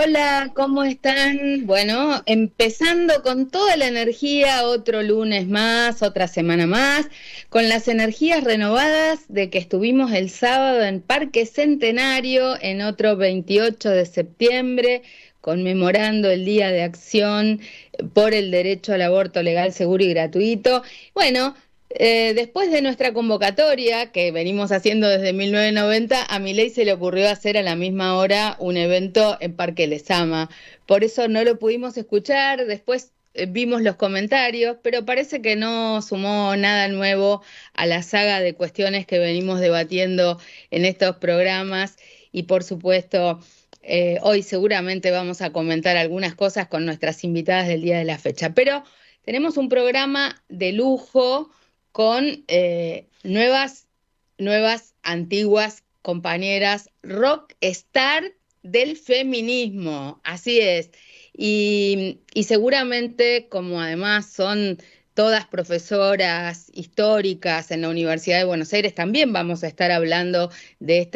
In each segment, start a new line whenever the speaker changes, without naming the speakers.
Hola, ¿cómo están? Bueno, empezando con toda la energía, otro lunes más, otra semana más, con las energías renovadas de que estuvimos el sábado en Parque Centenario, en otro 28 de septiembre, conmemorando el Día de Acción por el Derecho al Aborto Legal, Seguro y Gratuito. Bueno, después de nuestra convocatoria, que venimos haciendo desde 1990, a Milei se le ocurrió hacer a la misma hora un evento en Parque Lezama. Por eso no lo pudimos escuchar, después vimos los comentarios, pero parece que no sumó nada nuevo a la saga de cuestiones que venimos debatiendo en estos programas y por supuesto hoy seguramente vamos a comentar algunas cosas con nuestras invitadas del día de la fecha. Pero tenemos un programa de lujo con nuevas, antiguas compañeras rock star del feminismo, así es. Y seguramente, como además son todas profesoras históricas en la Universidad de Buenos Aires, también vamos a estar hablando de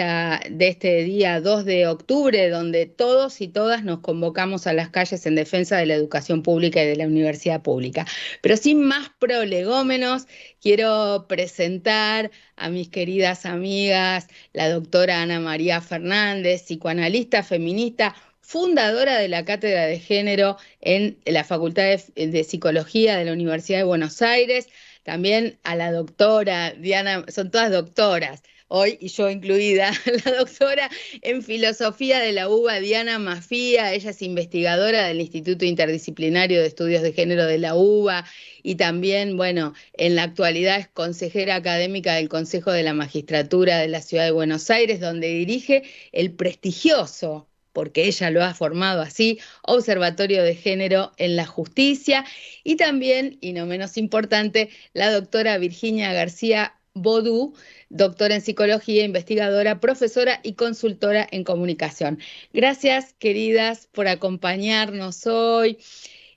este día 2 de octubre, donde todos y todas nos convocamos a las calles en defensa de la educación pública y de la universidad pública. Pero sin más prolegómenos, quiero presentar a mis queridas amigas, la doctora Ana María Fernández, psicoanalista feminista, fundadora de la Cátedra de Género en la Facultad de Psicología de la Universidad de Buenos Aires, también a la doctora Diana, son todas doctoras, hoy y yo incluida, la doctora en Filosofía de la UBA, Diana Mafía. Ella es investigadora del Instituto Interdisciplinario de Estudios de Género de la UBA y también, bueno, en la actualidad es consejera académica del Consejo de la Magistratura de la Ciudad de Buenos Aires, donde dirige el prestigioso, porque ella lo ha formado así, Observatorio de Género en la Justicia, y también, y no menos importante, la doctora Virginia García Bodú, doctora en psicología, investigadora, profesora y consultora en comunicación. Gracias, queridas, por acompañarnos hoy.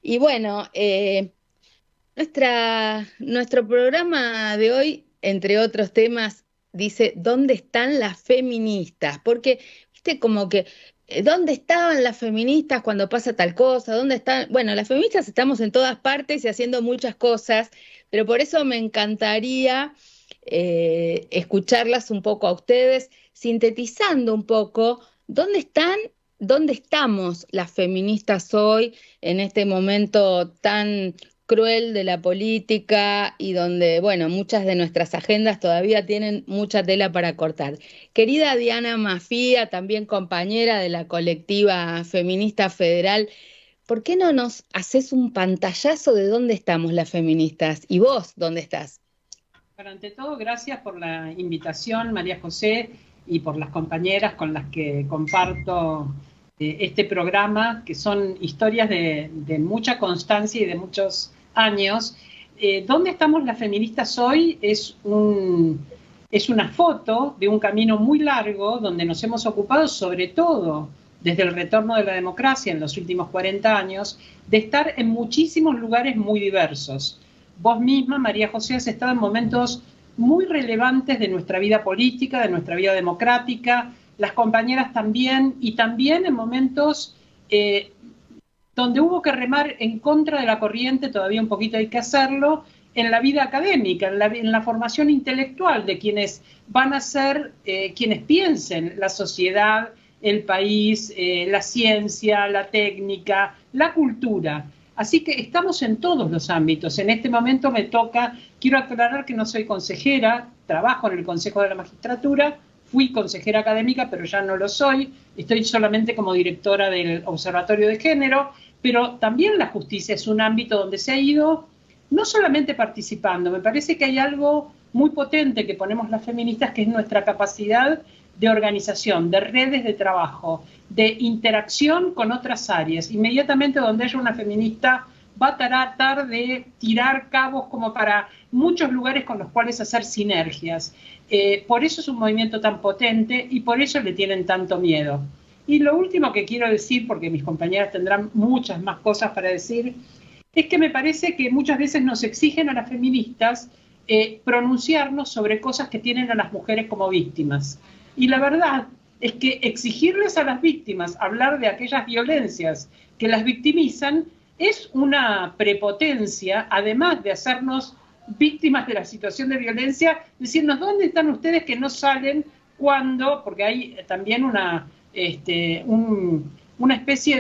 Y bueno, nuestro programa de hoy, entre otros temas, dice, ¿dónde están las feministas? Porque, viste, como que, ¿dónde estaban las feministas cuando pasa tal cosa? ¿Dónde están? Bueno, las feministas estamos en todas partes y haciendo muchas cosas, pero por eso me encantaría escucharlas un poco a ustedes, sintetizando un poco, ¿dónde están? ¿Dónde estamos las feministas hoy en este momento tan cruel de la política y donde, bueno, muchas de nuestras agendas todavía tienen mucha tela para cortar? Querida Diana Mafía, también compañera de la colectiva feminista federal, ¿por qué no nos haces un pantallazo de dónde estamos las feministas? ¿Y vos dónde estás?
Pero ante todo, gracias por la invitación, María José, y por las compañeras con las que comparto este programa, que son historias de mucha constancia y de muchos años. ¿Dónde estamos las feministas hoy? Es una foto de un camino muy largo donde nos hemos ocupado, sobre todo desde el retorno de la democracia en los últimos 40 años, de estar en muchísimos lugares muy diversos. Vos misma, María José, has estado en momentos muy relevantes de nuestra vida política, de nuestra vida democrática, las compañeras también, y también en momentos donde hubo que remar en contra de la corriente, todavía un poquito hay que hacerlo, en la vida académica, en la formación intelectual de quienes van a ser, quienes piensen la sociedad, el país, la ciencia, la técnica, la cultura. Así que estamos en todos los ámbitos. En este momento me toca, quiero aclarar que no soy consejera, trabajo en el Consejo de la Magistratura, fui consejera académica, pero ya no lo soy, estoy solamente como directora del Observatorio de Género, pero también la justicia es un ámbito donde se ha ido no solamente participando, me parece que hay algo muy potente que ponemos las feministas, que es nuestra capacidad de organización, de redes de trabajo, de interacción con otras áreas. Inmediatamente donde haya una feminista va a tratar de tirar cabos como para muchos lugares con los cuales hacer sinergias. Por eso es un movimiento tan potente y por eso le tienen tanto miedo. Y lo último que quiero decir, porque mis compañeras tendrán muchas más cosas para decir, es que me parece que muchas veces nos exigen a las feministas pronunciarnos sobre cosas que tienen a las mujeres como víctimas. Y la verdad es que exigirles a las víctimas hablar de aquellas violencias que las victimizan es una prepotencia, además de hacernos víctimas de la situación de violencia, decirnos dónde están ustedes que no salen cuando, porque hay también una especie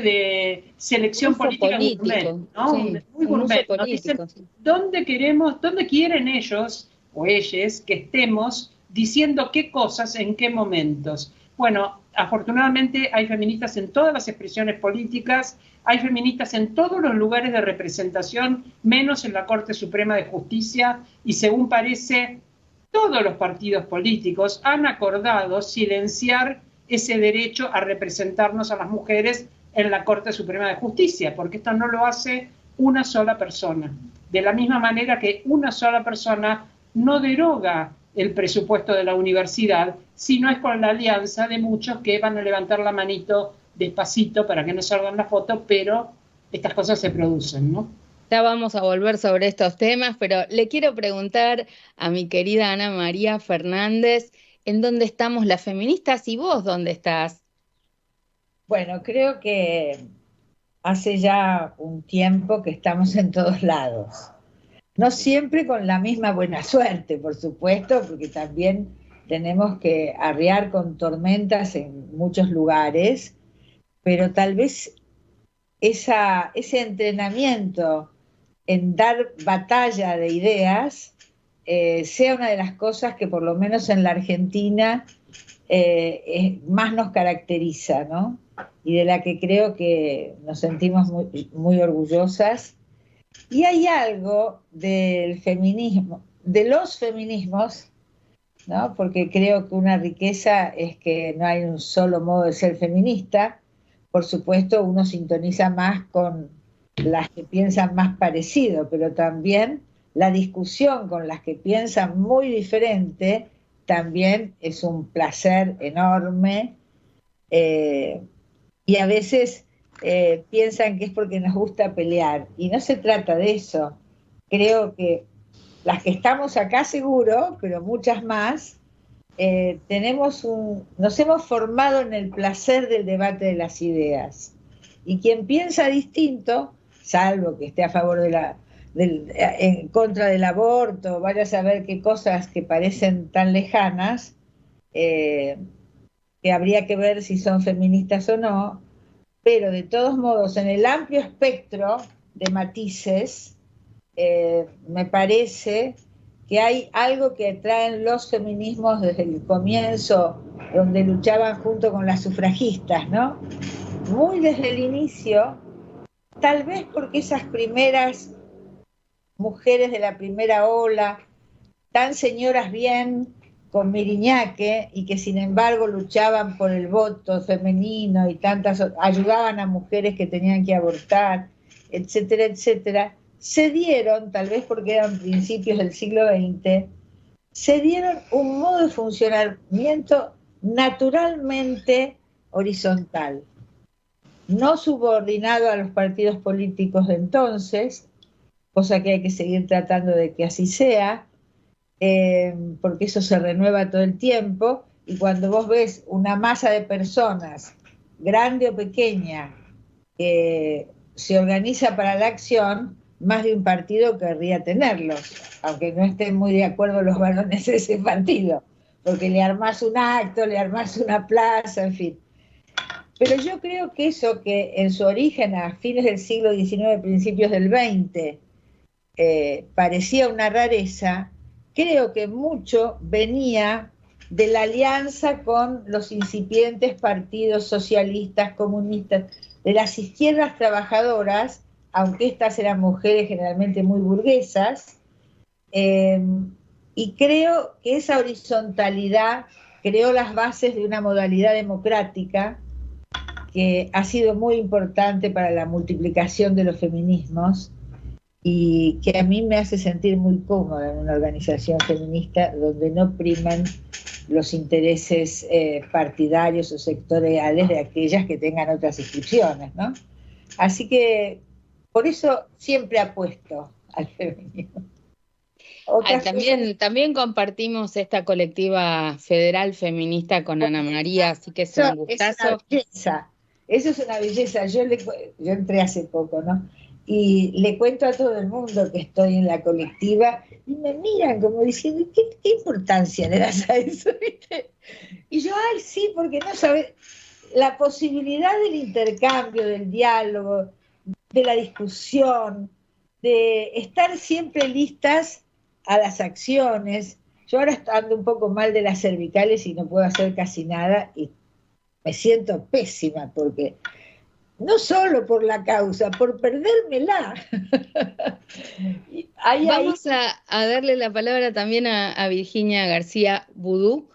de selección política gourmet, ¿no?
Sí,
Muy gourmet. Nos dicen dónde quieren ellos o ellas que estemos diciendo qué cosas en qué momentos. Bueno, afortunadamente hay feministas en todas las expresiones políticas, hay feministas en todos los lugares de representación, menos en la Corte Suprema de Justicia, y según parece, todos los partidos políticos han acordado silenciar ese derecho a representarnos a las mujeres en la Corte Suprema de Justicia, porque esto no lo hace una sola persona. De la misma manera que una sola persona no deroga el presupuesto de la universidad, sino es con la alianza de muchos que van a levantar la manito despacito para que no salgan la foto, pero estas cosas se producen, ¿no?
Ya vamos a volver sobre estos temas, pero le quiero preguntar a mi querida Ana María Fernández, ¿en dónde estamos las feministas y vos dónde estás?
Bueno, creo que hace ya un tiempo que estamos en todos lados. No siempre con la misma buena suerte, por supuesto, porque también tenemos que arrear con tormentas en muchos lugares, pero tal vez ese entrenamiento en dar batalla de ideas sea una de las cosas que por lo menos en la Argentina más nos caracteriza, ¿no? Y de la que creo que nos sentimos muy, muy orgullosas. Y hay algo del feminismo, de los feminismos, ¿no? Porque creo que una riqueza es que no hay un solo modo de ser feminista. Por supuesto, uno sintoniza más con las que piensan más parecido, pero también la discusión con las que piensan muy diferente también es un placer enorme. Y a veces piensan que es porque nos gusta pelear, y no se trata de eso. Creo que las que estamos acá seguro, pero muchas más, nos hemos formado en el placer del debate de las ideas. Y quien piensa distinto, salvo que esté a favor en contra del aborto, vaya a saber qué cosas que parecen tan lejanas, que habría que ver si son feministas o no, pero de todos modos, en el amplio espectro de matices, me parece que hay algo que traen los feminismos desde el comienzo, donde luchaban junto con las sufragistas, ¿no? Muy desde el inicio, tal vez porque esas primeras mujeres de la primera ola, tan señoras bien, con Miriñaque, y que sin embargo luchaban por el voto femenino y ayudaban a mujeres que tenían que abortar, etcétera, etcétera, se dieron, tal vez porque eran principios del siglo XX, se dieron un modo de funcionamiento naturalmente horizontal, no subordinado a los partidos políticos de entonces, cosa que hay que seguir tratando de que así sea, porque eso se renueva todo el tiempo, y cuando vos ves una masa de personas, grande o pequeña, que se organiza para la acción, más de un partido querría tenerlos, aunque no estén muy de acuerdo los varones de ese partido, porque le armás un acto, le armás una plaza, en fin. Pero yo creo que eso que en su origen a fines del siglo XIX, principios del XX, parecía una rareza, creo que mucho venía de la alianza con los incipientes partidos socialistas, comunistas, de las izquierdas trabajadoras, aunque estas eran mujeres generalmente muy burguesas, y creo que esa horizontalidad creó las bases de una modalidad democrática que ha sido muy importante para la multiplicación de los feminismos, y que a mí me hace sentir muy cómoda en una organización feminista donde no priman los intereses partidarios o sectoriales de aquellas que tengan otras inscripciones, ¿no? Así que por eso siempre apuesto al feminismo. Otras cosas.
También compartimos esta colectiva federal feminista con Ana María, así que es
Eso
un
es una
gustazo.
belleza, eso es una belleza. Yo entré hace poco, ¿no? Y le cuento a todo el mundo que estoy en la colectiva y me miran como diciendo, ¿qué importancia le das a eso? ¿Viste? Y yo, ay, sí, porque no sabes, la posibilidad del intercambio, del diálogo, de la discusión, de estar siempre listas a las acciones. Yo ahora ando un poco mal de las cervicales y no puedo hacer casi nada y me siento pésima porque no solo por la causa, por perdérmela. Hay ahí.
Vamos a darle la palabra también a Virginia García Vudú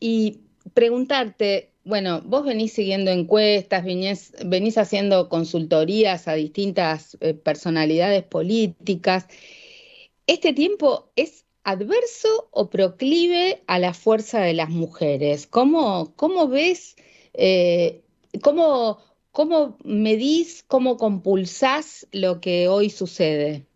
y preguntarte, bueno, vos venís siguiendo encuestas, venís haciendo consultorías a distintas personalidades políticas. ¿Este tiempo es adverso o proclive a la fuerza de las mujeres? ¿Cómo ves, eh, cómo, cómo medís, cómo compulsás lo que hoy sucede?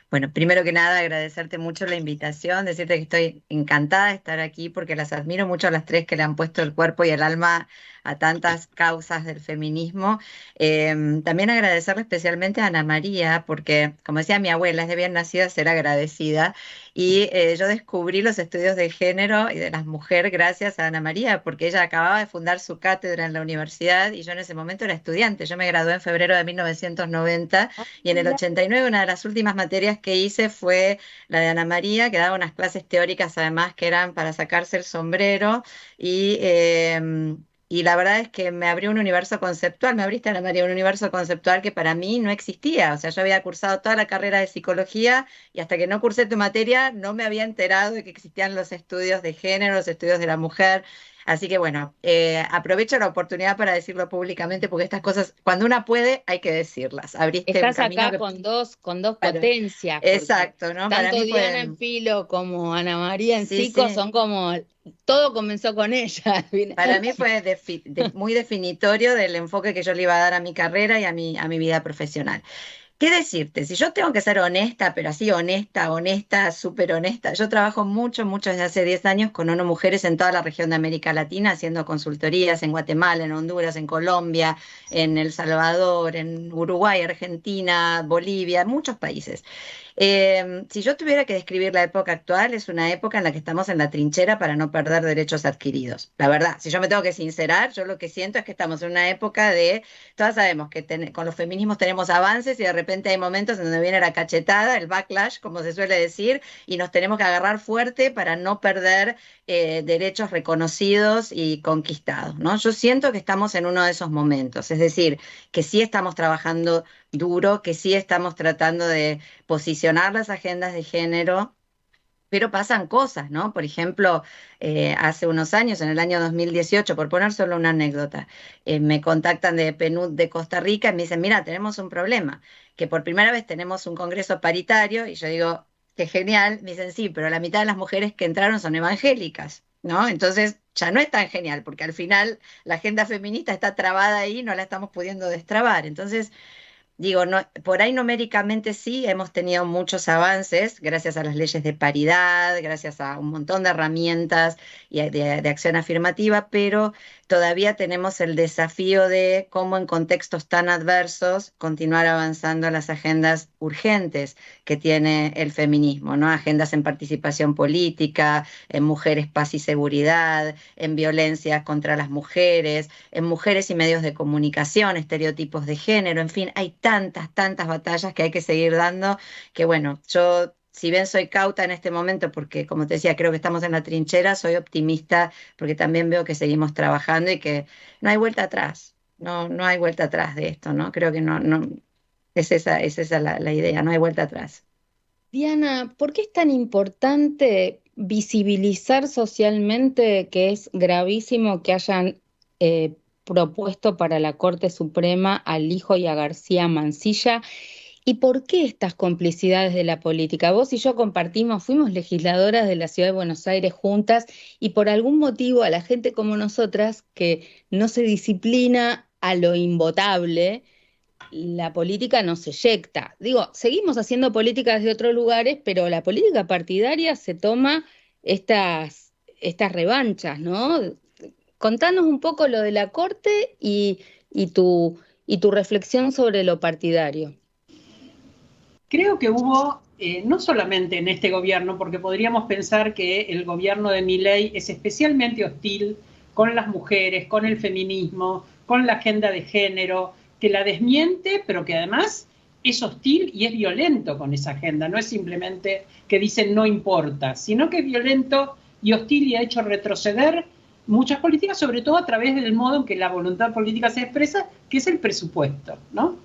Bueno, primero que nada, agradecerte mucho la invitación, decirte que estoy encantada de estar aquí porque las admiro mucho a las tres que le han puesto el cuerpo y el alma a tantas causas del feminismo. También agradecerle especialmente a Ana María porque, como decía mi abuela, es de bien nacida ser agradecida y yo descubrí los estudios de género y de las mujeres gracias a Ana María porque ella acababa de fundar su cátedra en la universidad y yo en ese momento era estudiante. Yo me gradué en febrero de 1990 y en el 89 una de las últimas materias que hice fue la de Ana María, que daba unas clases teóricas además que eran para sacarse el sombrero y, y la verdad es que me abrió un universo conceptual, me abriste, Ana María, un universo conceptual que para mí no existía. O sea, yo había cursado toda la carrera de psicología y hasta que no cursé tu materia no me había enterado de que existían los estudios de género, los estudios de la mujer. Así que bueno, aprovecho la oportunidad para decirlo públicamente porque estas cosas, cuando una puede, hay que decirlas. Abriste un
Estás
camino
acá
que...
con dos
Claro,
potencias, porque
exacto, ¿no? Para
tanto
mí
Diana
fue,
en Filo como Ana María en
sí,
Psico
sí,
son como, todo comenzó con ella.
para mí fue muy definitorio del enfoque que yo le iba a dar a mi carrera y a mi vida profesional. ¿Qué decirte? Si yo tengo que ser honesta, pero así honesta, honesta, súper honesta, yo trabajo mucho, mucho desde hace 10 años con ONU Mujeres en toda la región de América Latina, haciendo consultorías en Guatemala, en Honduras, en Colombia, en El Salvador, en Uruguay, Argentina, Bolivia, muchos países. Si yo tuviera que describir la época actual, es una época en la que estamos en la trinchera para no perder derechos adquiridos. La verdad, si yo me tengo que sincerar, yo lo que siento es que estamos en una época de, todas sabemos que con los feminismos tenemos avances y de repente hay momentos en donde viene la cachetada, el backlash, como se suele decir, y nos tenemos que agarrar fuerte para no perder derechos reconocidos y conquistados, ¿no? Yo siento que estamos en uno de esos momentos, es decir, que sí estamos trabajando duro, que sí estamos tratando de posicionar las agendas de género, pero pasan cosas, ¿no? Por ejemplo, hace unos años, en el año 2018, por poner solo una anécdota, me contactan de PNUD de Costa Rica y me dicen, mira, tenemos un problema, que por primera vez tenemos un congreso paritario, y yo digo, qué genial, me dicen, sí, pero la mitad de las mujeres que entraron son evangélicas, ¿no? Entonces ya no es tan genial, porque al final la agenda feminista está trabada ahí, no la estamos pudiendo destrabar. Entonces, digo, no, por ahí numéricamente sí hemos tenido muchos avances gracias a las leyes de paridad, gracias a un montón de herramientas y de acción afirmativa, pero todavía tenemos el desafío de cómo en contextos tan adversos continuar avanzando en las agendas urgentes que tiene el feminismo, ¿no? Agendas en participación política, en mujeres, paz y seguridad, en violencia contra las mujeres, en mujeres y medios de comunicación, estereotipos de género, en fin, hay tantas, tantas batallas que hay que seguir dando, que bueno, yo si bien soy cauta en este momento, porque como te decía, creo que estamos en la trinchera, soy optimista porque también veo que seguimos trabajando y que no hay vuelta atrás, no, no hay vuelta atrás de esto, ¿no? Creo que no, no, es esa la idea, no hay vuelta atrás.
Diana, ¿por qué es tan importante visibilizar socialmente que es gravísimo que hayan propuesto para la Corte Suprema al hijo y a García Mansilla? ¿Y por qué estas complicidades de la política? Vos y yo compartimos, fuimos legisladoras de la Ciudad de Buenos Aires juntas y por algún motivo a la gente como nosotras que no se disciplina a lo invotable, la política no se eyecta. Digo, seguimos haciendo política desde otros lugares, pero la política partidaria se toma estas revanchas, ¿no? Contanos un poco lo de la Corte y tu reflexión sobre lo partidario.
Creo que hubo, no solamente en este gobierno, porque podríamos pensar que el gobierno de Milei es especialmente hostil con las mujeres, con el feminismo, con la agenda de género, que la desmiente, pero que además es hostil y es violento con esa agenda. No es simplemente que dicen no importa, sino que es violento y hostil y ha hecho retroceder muchas políticas, sobre todo a través del modo en que la voluntad política se expresa, que es el presupuesto, ¿no?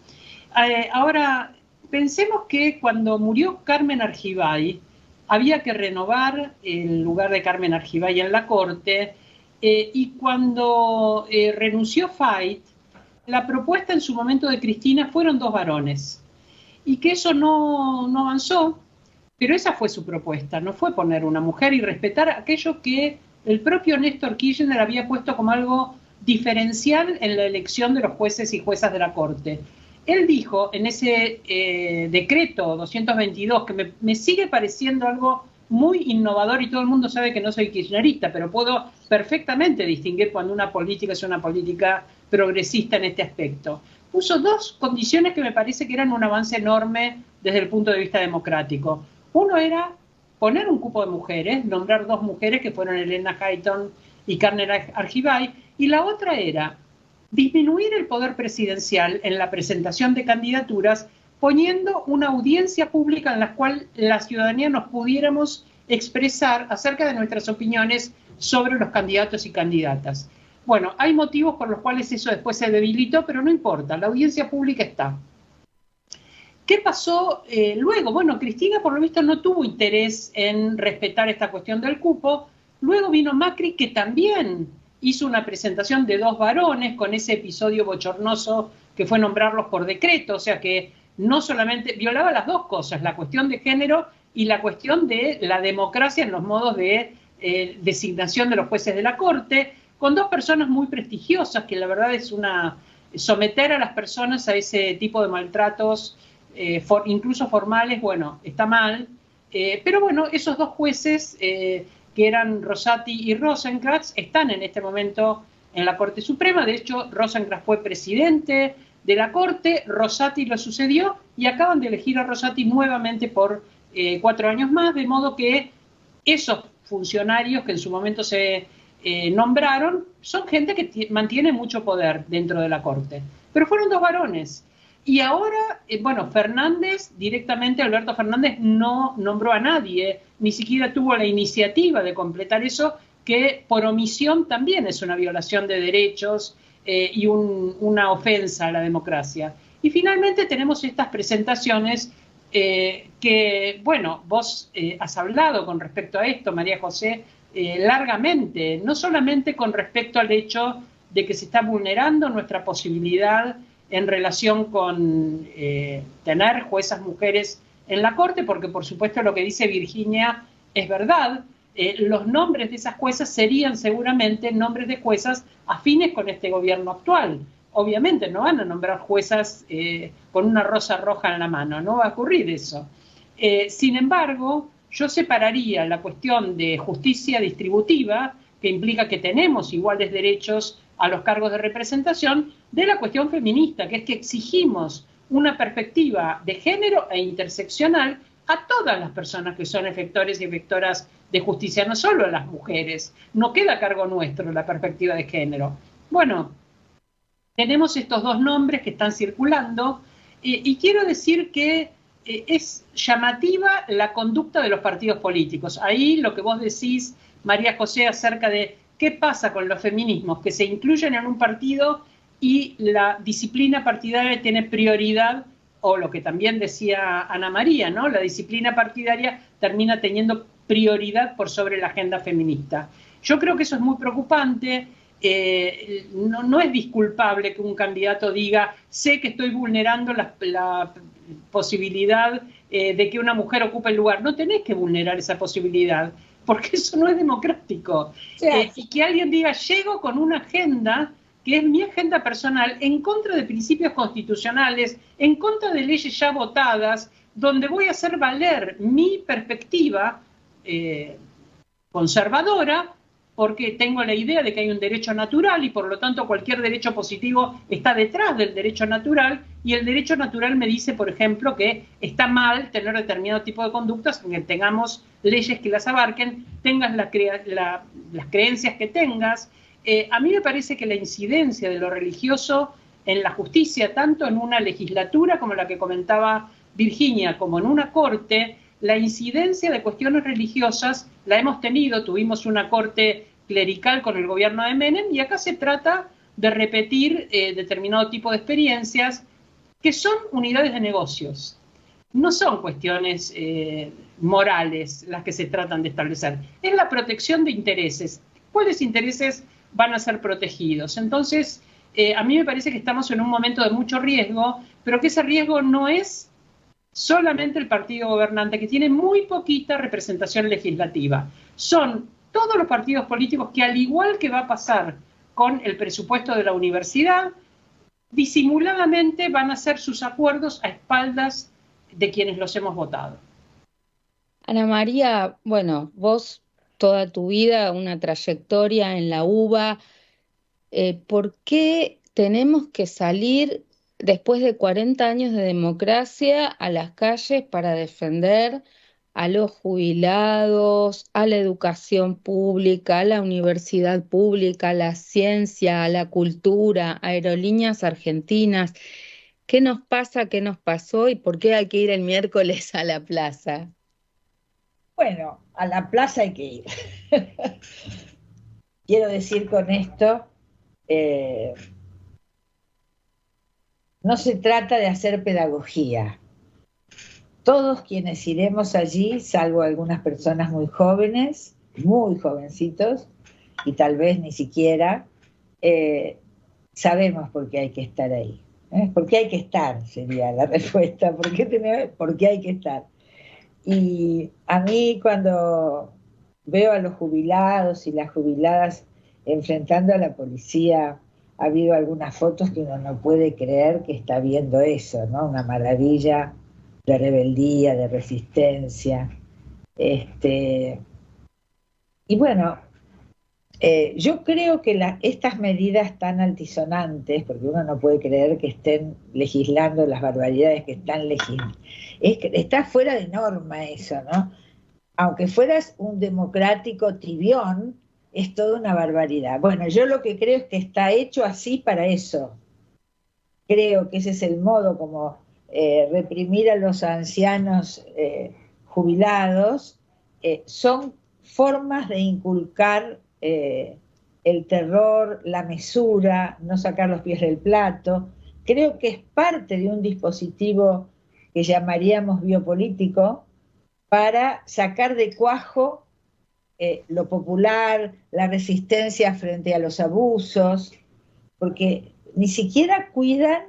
Ahora, pensemos que cuando murió Carmen Argibay, había que renovar el lugar de Carmen Argibay en la Corte, y cuando renunció Fait, la propuesta en su momento de Cristina fueron 2 varones, y que eso no avanzó, pero esa fue su propuesta, no fue poner una mujer y respetar aquello que el propio Néstor Kirchner había puesto como algo diferencial en la elección de los jueces y juezas de la Corte. Él dijo en ese decreto 222, que me sigue pareciendo algo muy innovador, y todo el mundo sabe que no soy kirchnerista, pero puedo perfectamente distinguir cuando una política es una política progresista en este aspecto. Puso 2 condiciones que me parece que eran un avance enorme desde el punto de vista democrático. Uno era poner un cupo de mujeres, nombrar 2 mujeres que fueron Elena Hayton y Carmen Argibay, y la otra era disminuir el poder presidencial en la presentación de candidaturas, poniendo una audiencia pública en la cual la ciudadanía nos pudiéramos expresar acerca de nuestras opiniones sobre los candidatos y candidatas. Bueno, hay motivos por los cuales eso después se debilitó, pero no importa, la audiencia pública está. ¿Qué pasó luego? Bueno, Cristina por lo visto no tuvo interés en respetar esta cuestión del cupo. Luego vino Macri, que también hizo una presentación de 2 varones con ese episodio bochornoso que fue nombrarlos por decreto, o sea que no solamente violaba las 2 cosas, la cuestión de género y la cuestión de la democracia en los modos de designación de los jueces de la Corte, con 2 personas muy prestigiosas, que la verdad es someter a las personas a ese tipo de maltratos, incluso formales, bueno, está mal, pero bueno, esos 2 jueces, que eran Rosati y Rosenkranz, están en este momento en la Corte Suprema. De hecho, Rosenkranz fue presidente de la Corte, Rosati lo sucedió, y acaban de elegir a Rosati nuevamente por 4 años más, de modo que esos funcionarios que en su momento se nombraron son gente que mantiene mucho poder dentro de la Corte. Pero fueron 2 varones. Y ahora, bueno, Fernández, directamente Alberto Fernández no nombró a nadie, ni siquiera tuvo la iniciativa de completar eso, que por omisión también es una violación de derechos y una ofensa a la democracia. Y finalmente tenemos estas presentaciones que, bueno, vos has hablado con respecto a esto, María José, largamente, no solamente con respecto al hecho de que se está vulnerando nuestra posibilidad en relación con tener juezas mujeres en la Corte, porque por supuesto lo que dice Virginia es verdad. Los nombres de esas juezas serían seguramente nombres de juezas afines con este gobierno actual. Obviamente no van a nombrar juezas con una rosa roja en la mano, no va a ocurrir eso. Sin embargo, yo separaría la cuestión de justicia distributiva, que implica que tenemos iguales derechos a los cargos de representación, de la cuestión feminista, que es que exigimos una perspectiva de género e interseccional a todas las personas que son efectores y efectoras de justicia, no solo a las mujeres. No queda a cargo nuestro la perspectiva de género. Bueno, tenemos estos 2 nombres que están circulando, y quiero decir que es llamativa la conducta de los partidos políticos. Ahí lo que vos decís, María José, acerca de qué pasa con los feminismos, que se incluyen en un partido y la disciplina partidaria tiene prioridad, o lo que también decía Ana María, ¿no? La disciplina partidaria termina teniendo prioridad por sobre la agenda feminista. Yo creo que eso es muy preocupante. No es disculpable que un candidato diga, sé que estoy vulnerando la posibilidad de que una mujer ocupe el lugar. No tenés que vulnerar esa posibilidad, porque eso no es democrático. Sí. Y que alguien diga, llego con una agenda que es mi agenda personal, en contra de principios constitucionales, en contra de leyes ya votadas, donde voy a hacer valer mi perspectiva conservadora, porque tengo la idea de que hay un derecho natural y por lo tanto cualquier derecho positivo está detrás del derecho natural, y el derecho natural me dice, por ejemplo, que está mal tener determinado tipo de conductas, que tengamos leyes que las abarquen, tengas las creencias que tengas. A mí me parece que la incidencia de lo religioso en la justicia, tanto en una legislatura como la que comentaba Virginia, como en una corte, la incidencia de cuestiones religiosas la hemos tenido. Tuvimos una corte clerical con el gobierno de Menem, y acá se trata de repetir determinado tipo de experiencias que son unidades de negocios. No son cuestiones morales las que se tratan de establecer, es la protección de intereses. ¿Cuáles intereses van a ser protegidos? Entonces, a mí me parece que estamos en un momento de mucho riesgo, pero que ese riesgo no es solamente el partido gobernante, que tiene muy poquita representación legislativa. Son todos los partidos políticos que, al igual que va a pasar con el presupuesto de la universidad, disimuladamente van a hacer sus acuerdos a espaldas de quienes los hemos votado.
Ana María, bueno, vos toda tu vida, una trayectoria en la UBA, ¿por qué tenemos que salir después de 40 años de democracia a las calles para defender a los jubilados, a la educación pública, a la universidad pública, a la ciencia, a la cultura, Aerolíneas Argentinas? ¿Qué nos pasa, qué nos pasó y por qué hay que ir el miércoles a la plaza?
Bueno, a la plaza hay que ir. Quiero decir con esto, no se trata de hacer pedagogía. Todos quienes iremos allí, salvo algunas personas muy jóvenes, muy jovencitos, y tal vez ni siquiera, sabemos por qué hay que estar ahí. ¿Por qué hay que estar? Sería la respuesta. ¿Por qué hay que estar? Y a mí, cuando veo a los jubilados y las jubiladas enfrentando a la policía, ha habido algunas fotos que uno no puede creer que está viendo eso, ¿no? Una maravilla de rebeldía, de resistencia. Y bueno, yo creo que estas medidas tan altisonantes, porque uno no puede creer que estén legislando las barbaridades que están legislando, está fuera de norma eso, ¿no? Aunque fueras un democrático tibión, es toda una barbaridad. Bueno, yo lo que creo es que está hecho así para eso. Creo que ese es el modo como reprimir a los ancianos jubilados. Son formas de inculcar el terror, la mesura, no sacar los pies del plato. Creo que es parte de un dispositivo que llamaríamos biopolítico para sacar de cuajo lo popular, la resistencia frente a los abusos, porque ni siquiera cuidan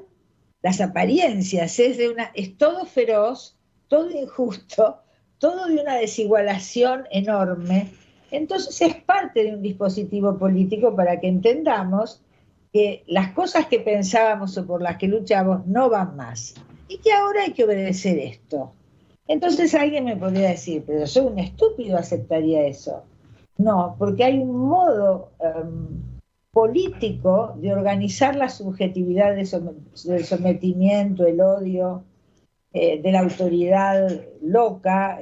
las apariencias, es todo feroz, todo injusto, todo de una desigualación enorme. Entonces es parte de un dispositivo político para que entendamos que las cosas que pensábamos o por las que luchamos no van más, y que ahora hay que obedecer esto. Entonces alguien me podría decir, pero soy un estúpido, aceptaría eso. No, porque hay un modo político de organizar la subjetividad del sometimiento, el odio, de la autoridad loca.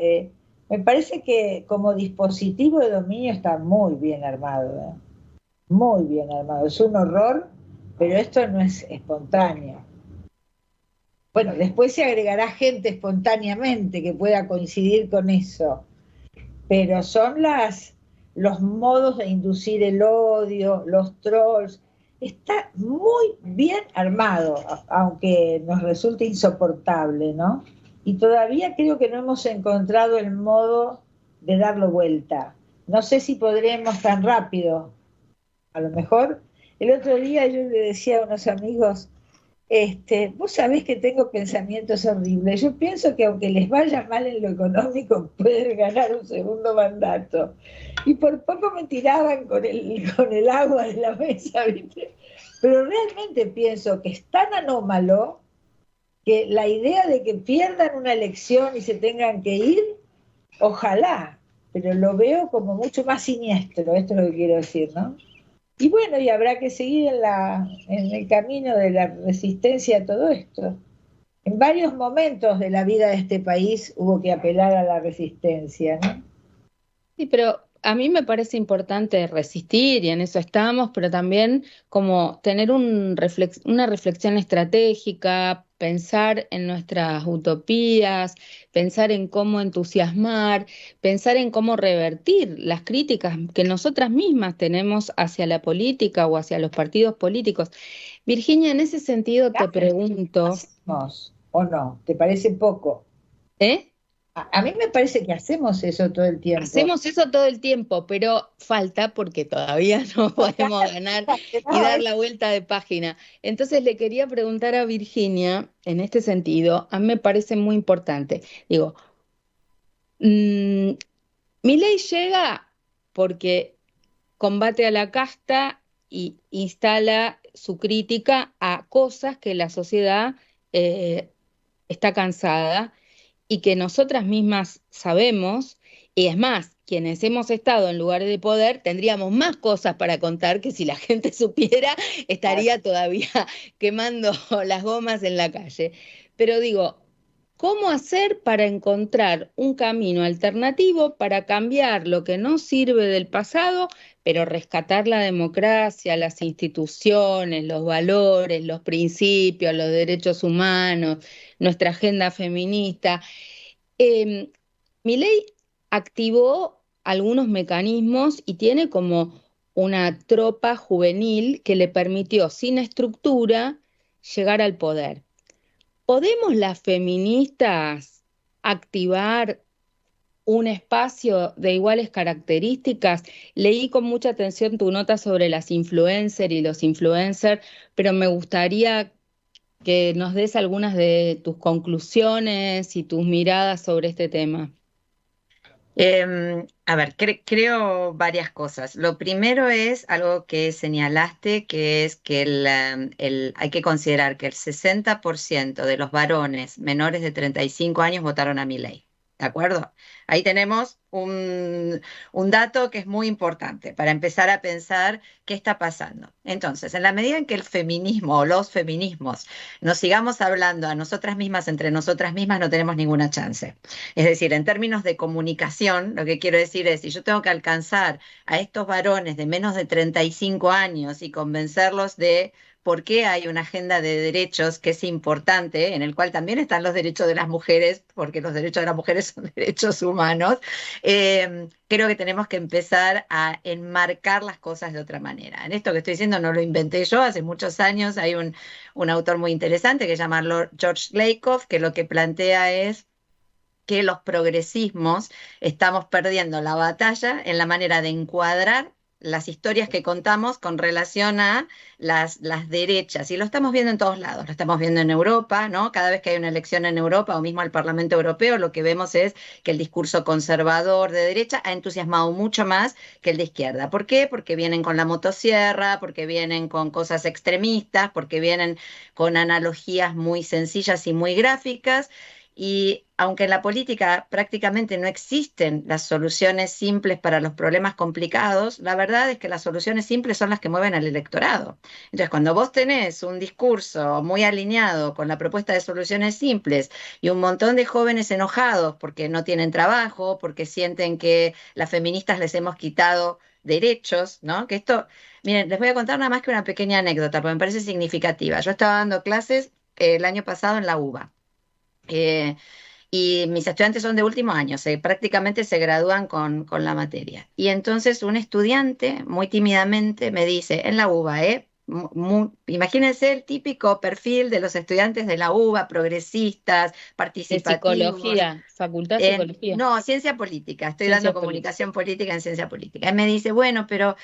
Me parece que como dispositivo de dominio está muy bien armado, muy bien armado. Es un horror, pero esto no es espontáneo. Bueno, después se agregará gente espontáneamente que pueda coincidir con eso, pero son los modos de inducir el odio, los trolls. Está muy bien armado, aunque nos resulte insoportable, ¿no? Y todavía creo que no hemos encontrado el modo de darlo vuelta. No sé si podremos tan rápido. A lo mejor, el otro día yo le decía a unos amigos, vos sabés que tengo pensamientos horribles. Yo pienso que aunque les vaya mal en lo económico, pueden ganar un segundo mandato. Y por poco me tiraban con el agua de la mesa, ¿viste? pero realmente pienso que es tan anómalo que la idea de que pierdan una elección y se tengan que ir, ojalá, pero lo veo como mucho más siniestro, esto es lo que quiero decir, ¿no? Y bueno, y habrá que seguir en el camino de la resistencia a todo esto. En varios momentos de la vida de este país hubo que apelar a la resistencia, ¿no?
Sí, pero a mí me parece importante resistir y en eso estamos, pero también como tener una reflexión estratégica, pensar en nuestras utopías, pensar en cómo entusiasmar, pensar en cómo revertir las críticas que nosotras mismas tenemos hacia la política o hacia los partidos políticos. Virginia, en ese sentido te pregunto,
¿Hacemos o no? ¿Te parece poco?
¿eh?
A mí me parece que hacemos eso todo el tiempo.
Hacemos eso todo el tiempo, pero falta porque todavía no podemos ganar y dar la vuelta de página. Entonces le quería preguntar a Virginia, en este sentido, a mí me parece muy importante. Digo, mm, Milei llega porque combate a la casta y instala su crítica a cosas que la sociedad eh, está cansada y que nosotras mismas sabemos, y es más, quienes hemos estado en lugares de poder tendríamos más cosas para contar que si la gente supiera estaría todavía quemando las gomas en la calle. Pero digo, ¿cómo hacer para encontrar un camino alternativo para cambiar lo que no sirve del pasado, pero rescatar la democracia, las instituciones, los valores, los principios, los derechos humanos, nuestra agenda feminista? Eh, Milei activó algunos mecanismos y tiene como una tropa juvenil que le permitió, sin estructura, llegar al poder. ¿Podemos las feministas activar un espacio de iguales características? Leí con mucha atención tu nota sobre las influencers y los influencers, pero me gustaría que nos des algunas de tus conclusiones y tus miradas sobre este tema.
A ver, creo varias cosas. Lo primero es algo que señalaste, que es que hay que considerar que el 60% de los varones menores de 35 años votaron a Milei. ¿De acuerdo? Ahí tenemos un dato que es muy importante para empezar a pensar qué está pasando. Entonces, en la medida en que el feminismo o los feminismos nos sigamos hablando a nosotras mismas, entre nosotras mismas, no tenemos ninguna chance. Es decir, en términos de comunicación, lo que quiero decir es, si yo tengo que alcanzar a estos varones de menos de 35 años y convencerlos de por qué hay una agenda de derechos que es importante, en el cual también están los derechos de las mujeres, porque los derechos de las mujeres son derechos humanos, creo que tenemos que empezar a enmarcar las cosas de otra manera. En esto que estoy diciendo no lo inventé yo, hace muchos años hay un autor muy interesante que se llama George Lakoff, que lo que plantea es que los progresismos estamos perdiendo la batalla en la manera de encuadrar las historias que contamos con relación a las derechas. Y lo estamos viendo en todos lados, lo estamos viendo en Europa, ¿no? Cada vez que hay una elección en Europa o mismo al Parlamento Europeo, lo que vemos es que el discurso conservador de derecha ha entusiasmado mucho más que el de izquierda. ¿Por qué? Porque vienen con la motosierra, porque vienen con cosas extremistas, porque vienen con analogías muy sencillas y muy gráficas. Y aunque en la política prácticamente no existen las soluciones simples para los problemas complicados, la verdad es que las soluciones simples son las que mueven al electorado. Entonces, cuando vos tenés un discurso muy alineado con la propuesta de soluciones simples y un montón de jóvenes enojados porque no tienen trabajo, porque sienten que las feministas les hemos quitado derechos, ¿no? Que esto, miren, les voy a contar nada más que una pequeña anécdota, porque me parece significativa. Yo estaba dando clases el año pasado en la UBA. Y mis estudiantes son de último año, prácticamente se gradúan con la materia. Y entonces un estudiante muy tímidamente me dice, en la UBA, imagínense el típico perfil de los estudiantes de la UBA, progresistas,
De
participativos.
psicología, facultad de psicología.
No, ciencia política, estoy
Ciencia
dando
política.
comunicación política en ciencia política. Él me dice, bueno, pero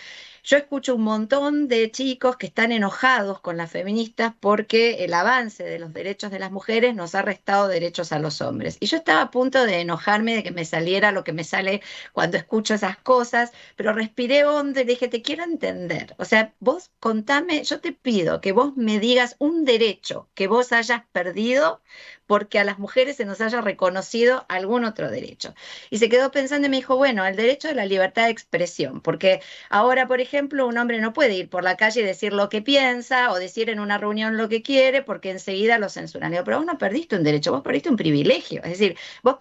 Yo escucho un montón de chicos que están enojados con las feministas porque el avance de los derechos de las mujeres nos ha restado derechos a los hombres. Y yo estaba a punto de enojarme, de que me saliera lo que me sale cuando escucho esas cosas, pero respiré hondo y dije, te quiero entender. O sea, vos contame, yo te pido que vos me digas un derecho que vos hayas perdido porque a las mujeres se nos haya reconocido algún otro derecho. Y se quedó pensando y me dijo, bueno, el derecho de la libertad de expresión, porque ahora, por ejemplo, un hombre no puede ir por la calle y decir lo que piensa o decir en una reunión lo que quiere porque enseguida lo censuran. Digo, pero vos no perdiste un derecho, vos perdiste un privilegio. Es decir, vos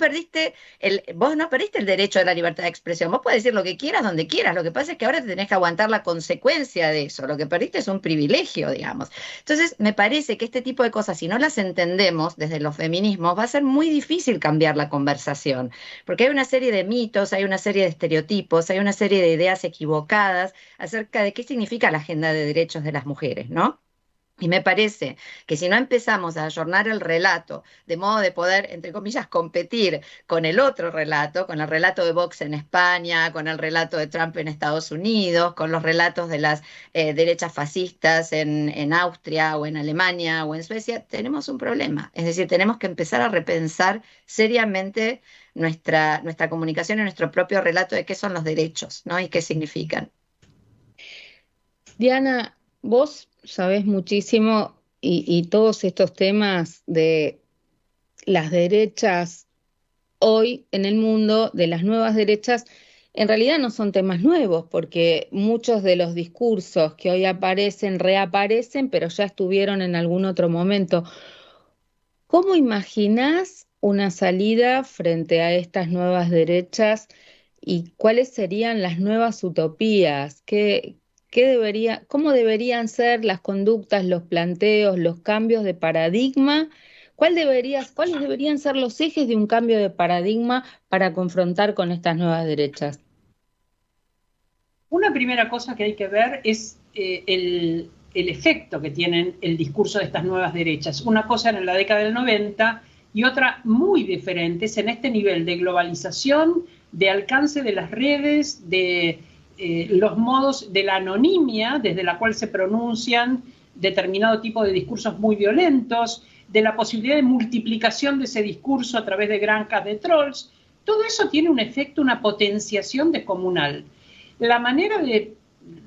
no perdiste el derecho de la libertad de expresión. Vos podés decir lo que quieras, donde quieras. Lo que pasa es que ahora te tenés que aguantar la consecuencia de eso. Lo que perdiste es un privilegio, digamos. Entonces, me parece que este tipo de cosas, si no las entendemos desde los feminismos, va a ser muy difícil cambiar la conversación, porque hay una serie de mitos, hay una serie de estereotipos, hay una serie de ideas equivocadas acerca de qué significa la agenda de derechos de las mujeres, ¿no? Y me parece que si no empezamos a ayornar el relato de modo de poder, entre comillas, competir con el otro relato, con el relato de Vox en España, con el relato de Trump en Estados Unidos, con los relatos de las derechas fascistas en Austria o en Alemania o en Suecia, tenemos un problema. Es decir, tenemos que empezar a repensar seriamente nuestra comunicación y nuestro propio relato de qué son los derechos, ¿no? Y qué significan.
Diana, vos sabés muchísimo y todos estos temas de las derechas hoy en el mundo, de las nuevas derechas, en realidad no son temas nuevos, porque muchos de los discursos que hoy aparecen, reaparecen, pero ya estuvieron en algún otro momento. ¿Cómo imaginás una salida frente a estas nuevas derechas y cuáles serían las nuevas utopías? ¿Cómo deberían ser las conductas, los planteos, los cambios de paradigma? ¿Cuáles deberían ser los ejes de un cambio de paradigma para confrontar con estas nuevas derechas?
Una primera cosa que hay que ver es el efecto que tienen el discurso de estas nuevas derechas. Una cosa era en la década del 90 y otra muy diferente es en este nivel de globalización, de alcance de las redes, de los modos de la anonimia desde la cual se pronuncian determinado tipo de discursos muy violentos, de la posibilidad de multiplicación de ese discurso a través de granjas de trolls. Todo eso tiene un efecto, una potenciación descomunal. La manera de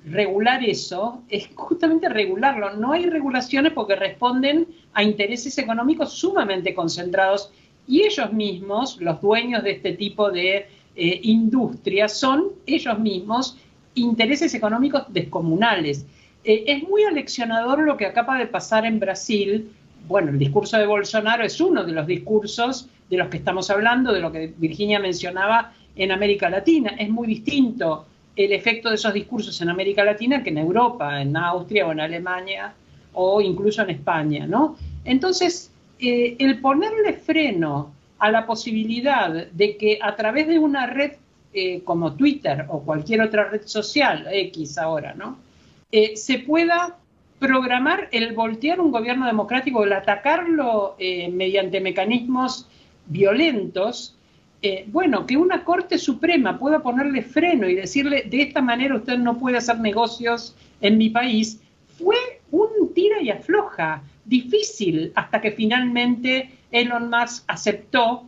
regular eso es justamente regularlo. No hay regulaciones porque responden a intereses económicos sumamente concentrados y ellos mismos, los dueños de este tipo de industria, son ellos mismos intereses económicos descomunales. Es muy aleccionador lo que acaba de pasar en Brasil. Bueno, el discurso de Bolsonaro es uno de los discursos de los que estamos hablando, de lo que Virginia mencionaba en América Latina. Es muy distinto el efecto de esos discursos en América Latina que en Europa, en Austria o en Alemania o incluso en España, ¿no? Entonces, el ponerle freno a la posibilidad de que a través de una red como Twitter o cualquier otra red social, X ahora, ¿no? Se pueda programar el voltear un gobierno democrático, el atacarlo mediante mecanismos violentos, bueno, que una Corte Suprema pueda ponerle freno y decirle de esta manera usted no puede hacer negocios en mi país, fue un tira y afloja, difícil, hasta que finalmente Elon Musk aceptó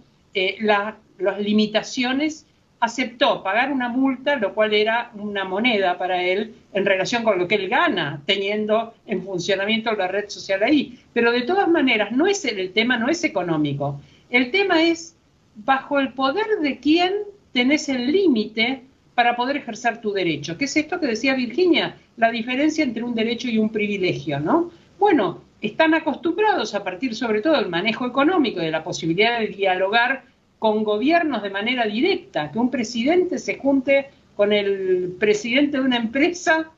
las limitaciones, aceptó pagar una multa, lo cual era una moneda para él en relación con lo que él gana teniendo en funcionamiento la red social ahí. Pero de todas maneras, el tema no es económico, el tema es bajo el poder de quién tenés el límite para poder ejercer tu derecho. ¿Qué es esto que decía Virginia? La diferencia entre un derecho y un privilegio, ¿no? Bueno, están acostumbrados a partir sobre todo del manejo económico y de la posibilidad de dialogar con gobiernos de manera directa, que un presidente se junte con el presidente de una empresa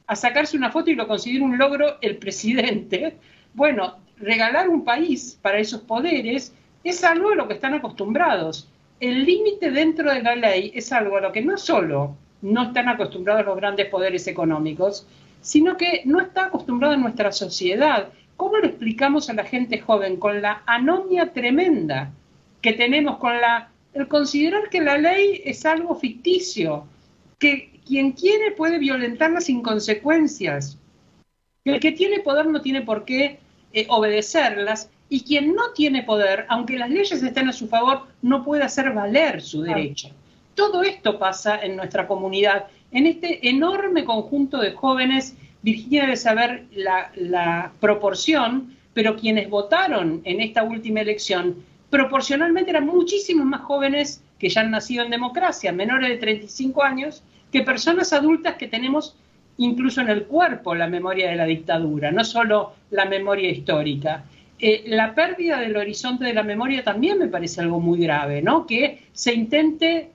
a sacarse una foto y lo considera un logro el presidente. Bueno, regalar un país para esos poderes es algo a lo que están acostumbrados. El límite dentro de la ley es algo a lo que no solo no están acostumbrados los grandes poderes económicos, sino que no está acostumbrada nuestra sociedad. ¿Cómo le explicamos a la gente joven con la anomia tremenda que tenemos, con el considerar que la ley es algo ficticio, que quien quiere puede violentarlas sin consecuencias. El que tiene poder no tiene por qué obedecerlas, y quien no tiene poder, aunque las leyes estén a su favor, no puede hacer valer su derecho. Todo esto pasa en nuestra comunidad, en este enorme conjunto de jóvenes. Virginia debe saber la proporción, pero quienes votaron en esta última elección proporcionalmente eran muchísimos más jóvenes que ya han nacido en democracia, menores de 35 años, que personas adultas que tenemos incluso en el cuerpo la memoria de la dictadura, no solo la memoria histórica. La pérdida del horizonte de la memoria también me parece algo muy grave, ¿no? Que se intente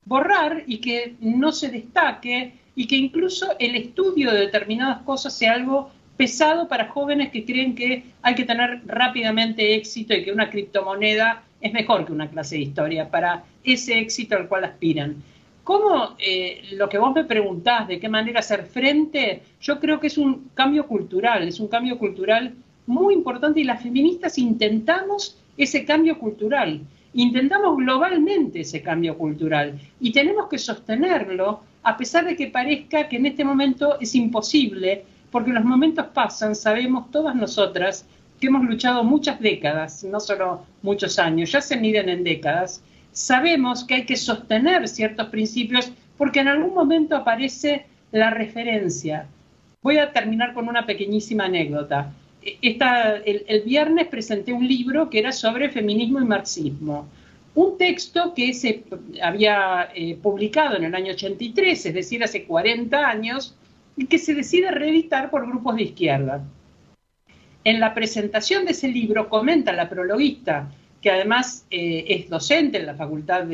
borrar y que no se destaque, y que incluso el estudio de determinadas cosas sea algo pesado para jóvenes que creen que hay que tener rápidamente éxito y que una criptomoneda es mejor que una clase de historia para ese éxito al cual aspiran. ¿Cómo lo que vos me preguntás, de qué manera hacer frente? Yo creo que es un cambio cultural muy importante, y las feministas intentamos ese cambio cultural, intentamos globalmente ese cambio cultural, y tenemos que sostenerlo a pesar de que parezca que en este momento es imposible, porque los momentos pasan. Sabemos todas nosotras que hemos luchado muchas décadas, no solo muchos años, ya se miden en décadas. Sabemos que hay que sostener ciertos principios porque en algún momento aparece la referencia. Voy a terminar con una pequeñísima anécdota. El viernes presenté un libro que era sobre feminismo y marxismo. Un texto que se había publicado en el año 83, es decir, hace 40 años, y que se decide reeditar por grupos de izquierda. En la presentación de ese libro comenta la prologuista, que además es docente en la facultad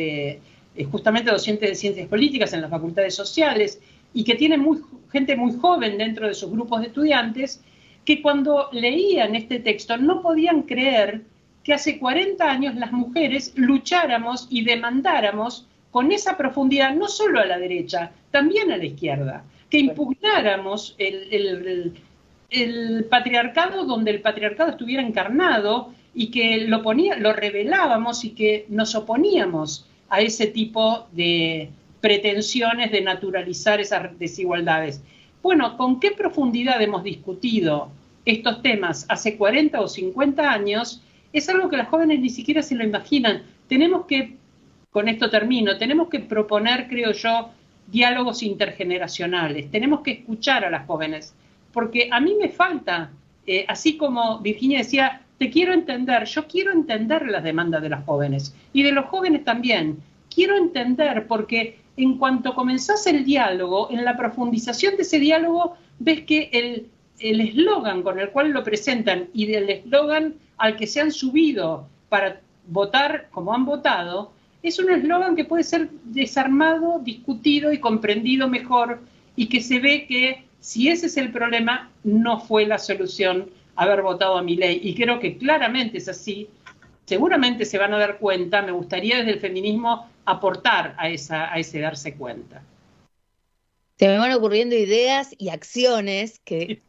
justamente docente de Ciencias Políticas en las facultades sociales, y que tiene gente muy joven dentro de sus grupos de estudiantes, que cuando leían este texto no podían creer que hace 40 años las mujeres lucháramos y demandáramos con esa profundidad, no solo a la derecha, también a la izquierda, que impugnáramos el patriarcado donde el patriarcado estuviera encarnado, y que lo revelábamos y que nos oponíamos a ese tipo de pretensiones de naturalizar esas desigualdades. Bueno, ¿con qué profundidad hemos discutido estos temas hace 40 o 50 años? Es algo que las jóvenes ni siquiera se lo imaginan. Tenemos que, con esto termino, tenemos que proponer, creo yo, diálogos intergeneracionales. Tenemos que escuchar a las jóvenes, porque a mí me falta, así como Virginia decía, te quiero entender, yo quiero entender las demandas de las jóvenes y de los jóvenes también. Quiero entender, porque en cuanto comenzás el diálogo, en la profundización de ese diálogo, ves que el eslogan con el cual lo presentan y del eslogan al que se han subido para votar como han votado, es un eslogan que puede ser desarmado, discutido y comprendido mejor, y que se ve que si ese es el problema, no fue la solución haber votado a Milei, y creo que claramente es así. Seguramente se van a dar cuenta. Me gustaría desde el feminismo aportar a ese darse cuenta.
Se me van ocurriendo ideas y acciones que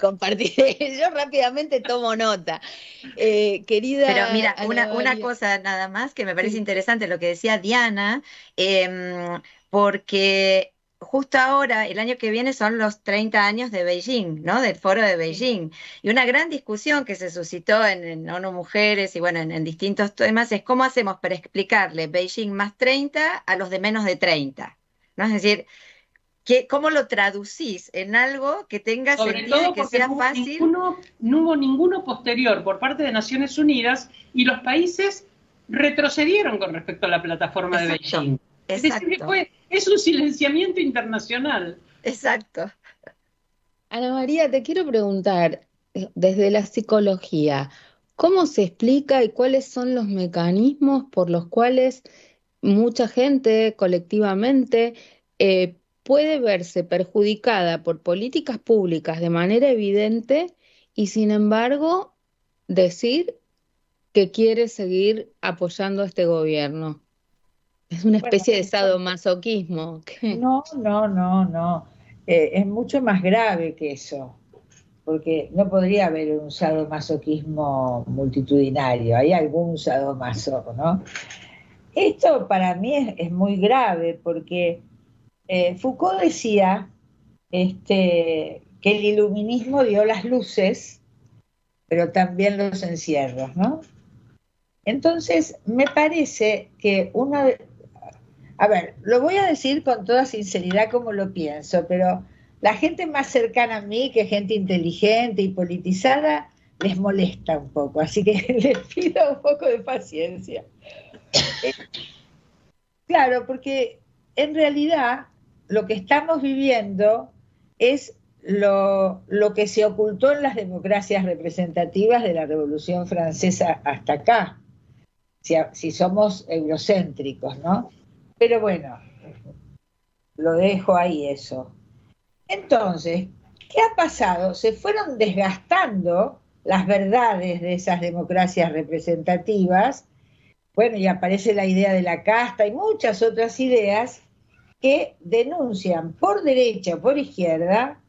compartiré. Yo rápidamente tomo nota. Querida.
Pero mira, una cosa nada más que me parece interesante, lo que decía Diana, porque justo ahora, el año que viene, son los 30 años de Beijing, ¿no? Del foro de Beijing. Y una gran discusión que se suscitó en ONU Mujeres y bueno, en distintos temas, es cómo hacemos para explicarle Beijing más 30 a los de menos de 30, ¿no? Es decir, ¿cómo lo traducís en algo que tenga sentido y que sea fácil?
No hubo ninguno posterior por parte de Naciones Unidas, y los países retrocedieron con respecto a la plataforma de Beijing. Es decir, es un silenciamiento internacional.
Exacto.
Ana María, te quiero preguntar, desde la psicología, ¿cómo se explica y cuáles son los mecanismos por los cuales mucha gente colectivamente puede verse perjudicada por políticas públicas de manera evidente y sin embargo decir que quiere seguir apoyando a este gobierno? Es una especie de sadomasoquismo.
No. Es mucho más grave que eso, porque no podría haber un sadomasoquismo multitudinario. Hay algún sadomaso, ¿no? Esto para mí es muy grave, porque Foucault decía que el iluminismo dio las luces, pero también los encierros, ¿no? Entonces, me parece que a ver, lo voy a decir con toda sinceridad como lo pienso, pero la gente más cercana a mí, que es gente inteligente y politizada, les molesta un poco, así que les pido un poco de paciencia. Claro, porque en realidad lo que estamos viviendo es lo que se ocultó en las democracias representativas de la Revolución Francesa hasta acá, si somos eurocéntricos, ¿no? Pero bueno, lo dejo ahí eso. Entonces, ¿qué ha pasado? Se fueron desgastando las verdades de esas democracias representativas. Bueno, y aparece la idea de la casta y muchas otras ideas que denuncian por derecha o por izquierda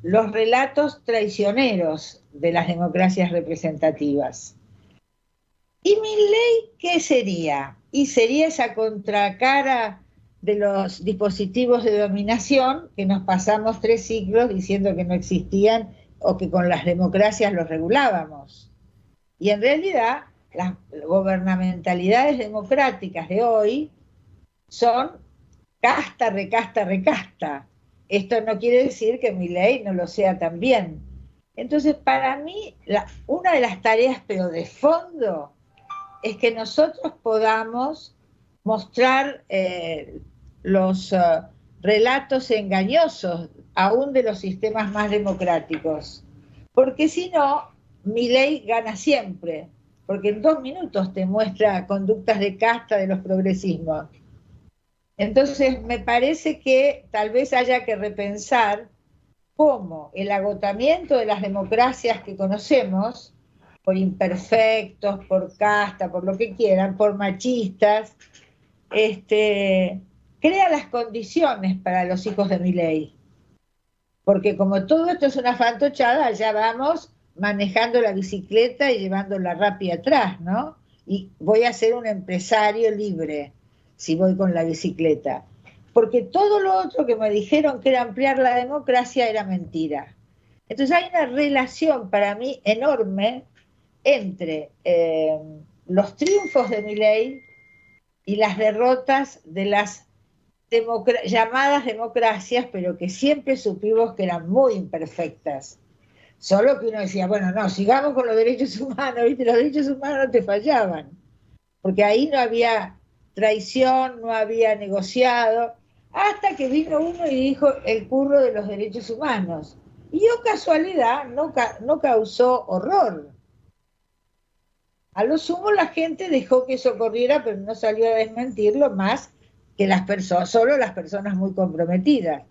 los relatos traicioneros de las democracias representativas. ¿Y Milei qué sería? Y sería esa contracara de los dispositivos de dominación que nos pasamos 3 siglos diciendo que no existían o que con las democracias los regulábamos. Y en realidad las gubernamentalidades democráticas de hoy son casta, recasta, recasta. Esto no quiere decir que Milei no lo sea también. Entonces, para mí, una de las tareas, pero de fondo, es que nosotros podamos mostrar los relatos engañosos, aún de los sistemas más democráticos. Porque si no, Milei gana siempre, porque en 2 minutos te muestra conductas de casta de los progresismos. Entonces, me parece que tal vez haya que repensar cómo el agotamiento de las democracias que conocemos, por imperfectos, por casta, por lo que quieran, por machistas, crea las condiciones para los hijos de Milei. Porque como todo esto es una fantochada, ya vamos manejando la bicicleta y llevándola rápida atrás, ¿no? Y voy a ser un empresario libre si voy con la bicicleta. Porque todo lo otro que me dijeron que era ampliar la democracia era mentira. Entonces hay una relación para mí enorme entre los triunfos de Milei y las derrotas de las llamadas democracias, pero que siempre supimos que eran muy imperfectas. Solo que uno decía, bueno, no, sigamos con los derechos humanos, ¿viste? Los derechos humanos no te fallaban, porque ahí no había traición, no había negociado, hasta que vino uno y dijo el curro de los derechos humanos. Y yo, casualidad, no causó horror. A lo sumo la gente dejó que eso corriera, pero no salió a desmentirlo más que solo las personas muy comprometidas.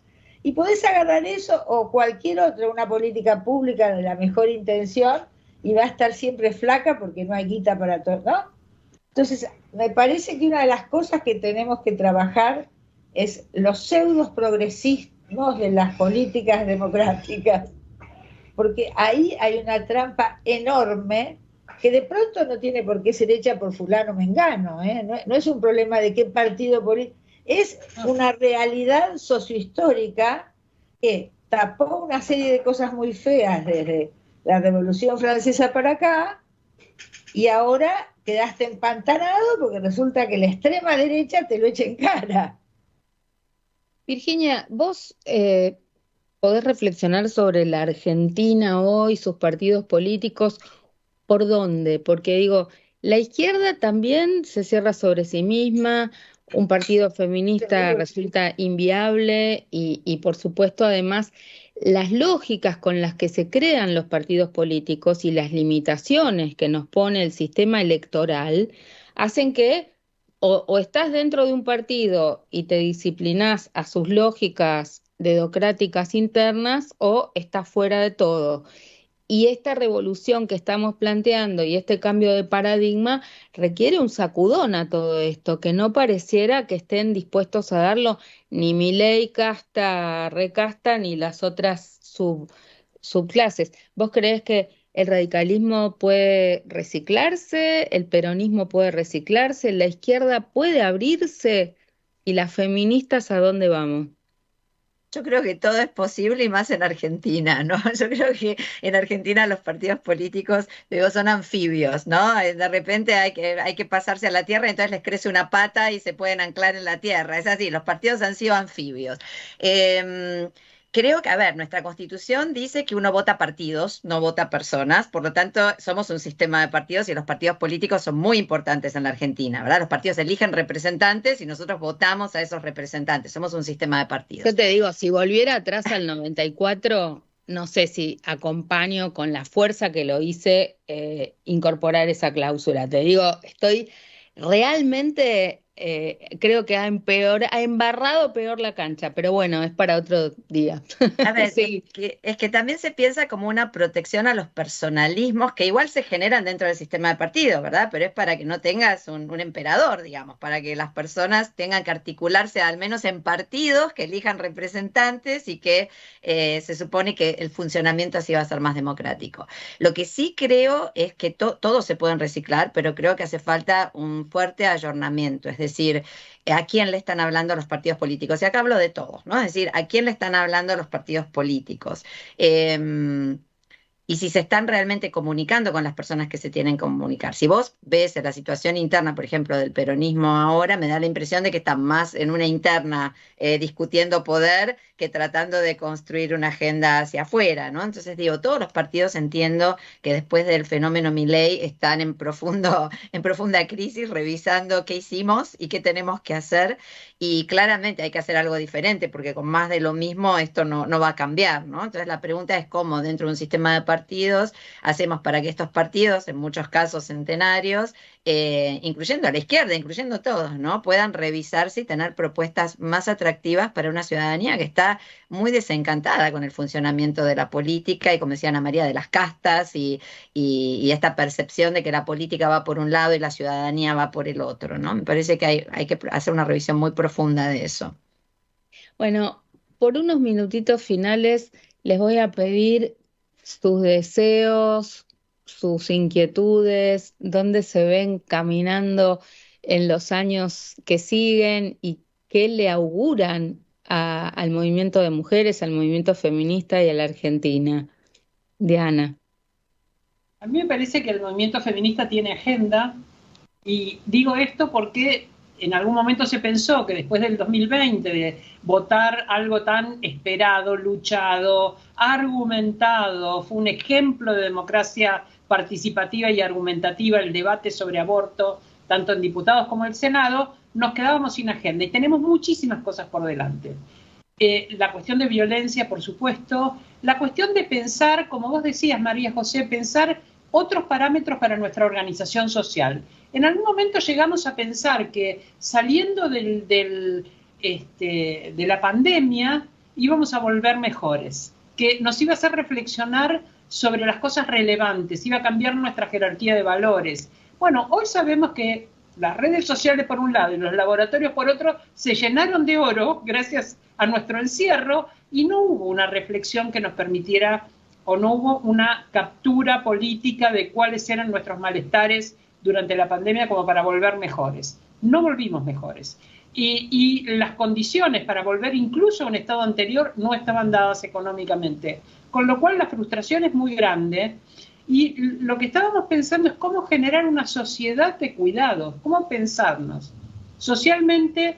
Y podés agarrar eso o cualquier otra, una política pública de la mejor intención, y va a estar siempre flaca porque no hay guita para todo, ¿no? Entonces, me parece que una de las cosas que tenemos que trabajar es los pseudos progresismos de las políticas democráticas, porque ahí hay una trampa enorme que de pronto no tiene por qué ser hecha por fulano mengano, ¿eh? No es un problema de qué partido político, es una realidad sociohistórica que tapó una serie de cosas muy feas desde la Revolución Francesa para acá, y ahora quedaste empantanado porque resulta que la extrema derecha te lo echa en cara.
Virginia, vos podés reflexionar sobre la Argentina hoy, sus partidos políticos. ¿Por dónde? Porque digo, la izquierda también se cierra sobre sí misma, un partido feminista resulta inviable y por supuesto además las lógicas con las que se crean los partidos políticos y las limitaciones que nos pone el sistema electoral hacen que o estás dentro de un partido y te disciplinás a sus lógicas dedocráticas internas o estás fuera de todo. Y esta revolución que estamos planteando y este cambio de paradigma requiere un sacudón a todo esto, que no pareciera que estén dispuestos a darlo ni Milei, casta, recasta, ni las otras subclases. ¿Vos creés que el radicalismo puede reciclarse, el peronismo puede reciclarse, la izquierda puede abrirse ¿Y las feministas a dónde vamos?
Yo creo que todo es posible y más en Argentina, ¿no? Yo creo que en Argentina los partidos políticos, digo, son anfibios, ¿no? De repente hay que pasarse a la tierra, entonces les crece una pata y se pueden anclar en la tierra. Es así, los partidos han sido anfibios. Eh, Creo que, a ver, nuestra Constitución dice que uno vota partidos, no vota personas, por lo tanto, somos un sistema de partidos y los partidos políticos son muy importantes en la Argentina, ¿verdad? Los partidos eligen representantes y nosotros votamos a esos representantes, somos un sistema de
Yo
partidos.
te digo, si volviera atrás al 94, no sé si acompaño con la fuerza que lo hice incorporar esa cláusula. Te digo, estoy realmente, creo que ha embarrado peor la cancha, pero bueno, es para otro día.
A ver,
Sí.
es que también se piensa como una protección a los personalismos que igual se generan dentro del sistema de partido, ¿verdad? Pero es para que no tengas un emperador, digamos, para que las personas tengan que articularse al menos en partidos que elijan representantes y que se supone que el funcionamiento así va a ser más democrático. Lo que sí creo es que todos se pueden reciclar, pero creo que hace falta un fuerte ayornamiento, es decir, a quién le están hablando los partidos políticos. Y acá hablo de todos, ¿no? Es decir, a quién le están hablando los partidos políticos. Y si se están realmente comunicando con las personas que se tienen que comunicar. Si vos ves la situación interna, por ejemplo, del peronismo ahora, me da la impresión de que están más en una interna discutiendo poder que tratando de construir una agenda hacia afuera, ¿no? Entonces digo, todos los partidos entiendo que después del fenómeno Milei están en profunda crisis, revisando qué hicimos y qué tenemos que hacer. Y claramente hay que hacer algo diferente, porque con más de lo mismo esto no va a cambiar, ¿no? Entonces la pregunta es cómo dentro de un sistema de partidos hacemos para que estos partidos, en muchos casos centenarios, incluyendo a la izquierda, incluyendo a todos, ¿no? Puedan revisarse y tener propuestas más atractivas para una ciudadanía que está muy desencantada con el funcionamiento de la política y, como decía Ana María, de las castas y esta percepción de que la política va por un lado y la ciudadanía va por el otro, ¿no? Me parece que hay que hacer una revisión muy profunda de eso.
Bueno, por unos minutitos finales les voy a pedir sus deseos, sus inquietudes, dónde se ven caminando en los años que siguen y qué le auguran al movimiento de mujeres, al movimiento feminista y a la Argentina. Diana.
A mí me parece que el movimiento feminista tiene agenda, y digo esto porque en algún momento se pensó que después del 2020, de votar algo tan esperado, luchado, argumentado, fue un ejemplo de democracia participativa y argumentativa el debate sobre aborto, tanto en diputados como en el Senado, nos quedábamos sin agenda y tenemos muchísimas cosas por delante. La cuestión de violencia, por supuesto, la cuestión de pensar, como vos decías, María José, pensar otros parámetros para nuestra organización social. En algún momento llegamos a pensar que saliendo de la pandemia íbamos a volver mejores, que nos iba a hacer reflexionar sobre las cosas relevantes, iba a cambiar nuestra jerarquía de valores. Bueno, hoy sabemos que las redes sociales por un lado y los laboratorios por otro se llenaron de oro gracias a nuestro encierro y no hubo una reflexión que nos permitiera o no hubo una captura política de cuáles eran nuestros malestares durante la pandemia como para volver mejores. No volvimos mejores. Y las condiciones para volver incluso a un estado anterior no estaban dadas económicamente. Con lo cual la frustración es muy grande. Y lo que estábamos pensando es cómo generar una sociedad de cuidados, cómo pensarnos socialmente,